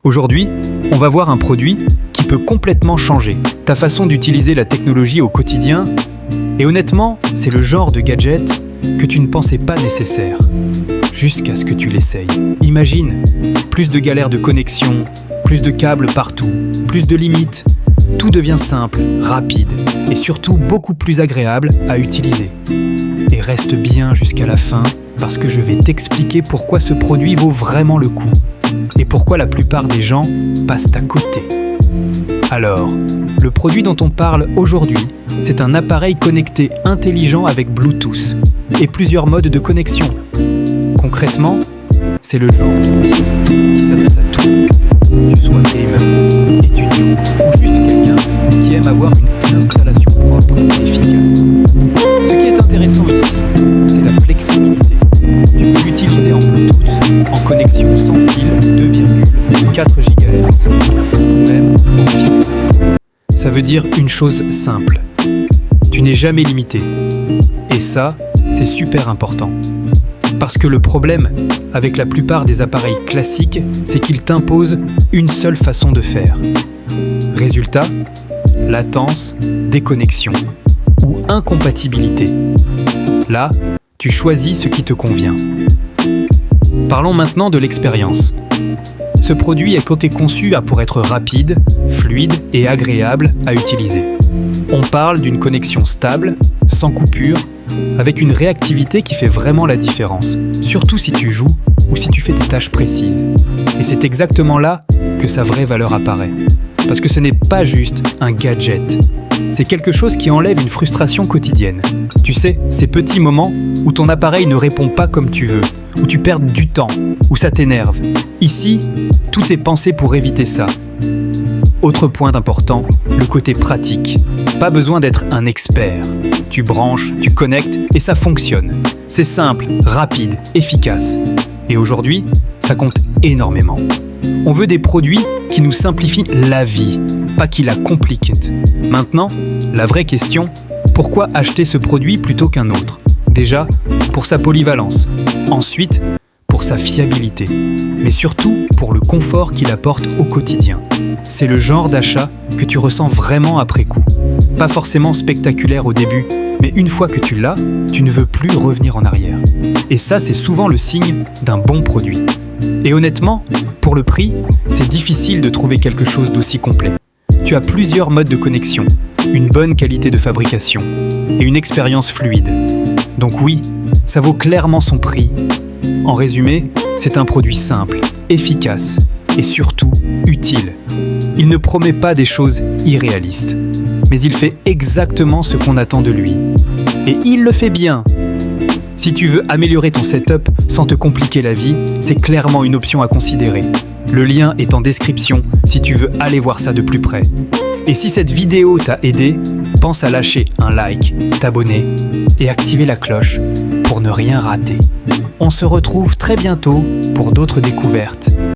Aujourd'hui, on va voir un produit qui peut complètement changer ta façon d'utiliser la technologie au quotidien. Et honnêtement, c'est le genre de gadget que tu ne pensais pas nécessaire, jusqu'à ce que tu l'essayes. Imagine, plus de galères de connexion, plus de câbles partout, plus de limites. Tout devient simple, rapide et surtout beaucoup plus agréable à utiliser. Et reste bien jusqu'à la fin parce que je vais t'expliquer pourquoi ce produit vaut vraiment le coup et pourquoi la plupart des gens passent à côté. Alors, le produit dont on parle aujourd'hui, c'est un appareil connecté intelligent avec Bluetooth et plusieurs modes de connexion. Concrètement, c'est le genre d'outil qui s'adresse à tout le monde, que tu sois gamer, étudiant ou juste quelqu'un qui aime avoir une installation propre et efficace. Ce qui est intéressant ici, c'est la flexibilité. Tu peux l'utiliser en Bluetooth, en connexion sans fil 2,4 GHz ou même en fibre. Ça veut dire une chose simple. Tu n'es jamais limité. Et ça, c'est super important. Parce que le problème avec la plupart des appareils classiques, c'est qu'ils t'imposent une seule façon de faire. Résultat, latence, déconnexion ou incompatibilité. Là, tu choisis ce qui te convient. Parlons maintenant de l'expérience. Ce produit est conçu pour être rapide, fluide et agréable à utiliser. On parle d'une connexion stable, sans coupure, avec une réactivité qui fait vraiment la différence, surtout si tu joues ou si tu fais des tâches précises. Et c'est exactement là que sa vraie valeur apparaît. Parce que ce n'est pas juste un gadget. C'est quelque chose qui enlève une frustration quotidienne. Tu sais, ces petits moments où ton appareil ne répond pas comme tu veux, où tu perds du temps, où ça t'énerve. Ici, tout est pensé pour éviter ça. Autre point important, le côté pratique. Pas besoin d'être un expert. Tu branches, tu connectes et ça fonctionne. C'est simple, rapide, efficace. Et aujourd'hui, ça compte énormément. On veut des produits qui nous simplifient la vie, pas qui la compliquent. Maintenant, la vraie question, pourquoi acheter ce produit plutôt qu'un autre ? Déjà, pour sa polyvalence. Ensuite, pour sa fiabilité. Mais surtout, pour le confort qu'il apporte au quotidien. C'est le genre d'achat que tu ressens vraiment après coup. Pas forcément spectaculaire au début, mais une fois que tu l'as, tu ne veux plus revenir en arrière. Et ça, c'est souvent le signe d'un bon produit. Et honnêtement, pour le prix, c'est difficile de trouver quelque chose d'aussi complet. Tu as plusieurs modes de connexion, une bonne qualité de fabrication et une expérience fluide. Donc oui, ça vaut clairement son prix. En résumé, c'est un produit simple, efficace et surtout utile. Il ne promet pas des choses irréalistes, mais il fait exactement ce qu'on attend de lui. Et il le fait bien. Si tu veux améliorer ton setup sans te compliquer la vie, c'est clairement une option à considérer. Le lien est en description si tu veux aller voir ça de plus près. Et si cette vidéo t'a aidé, pense à lâcher un like, t'abonner et activer la cloche pour ne rien rater. On se retrouve très bientôt pour d'autres découvertes.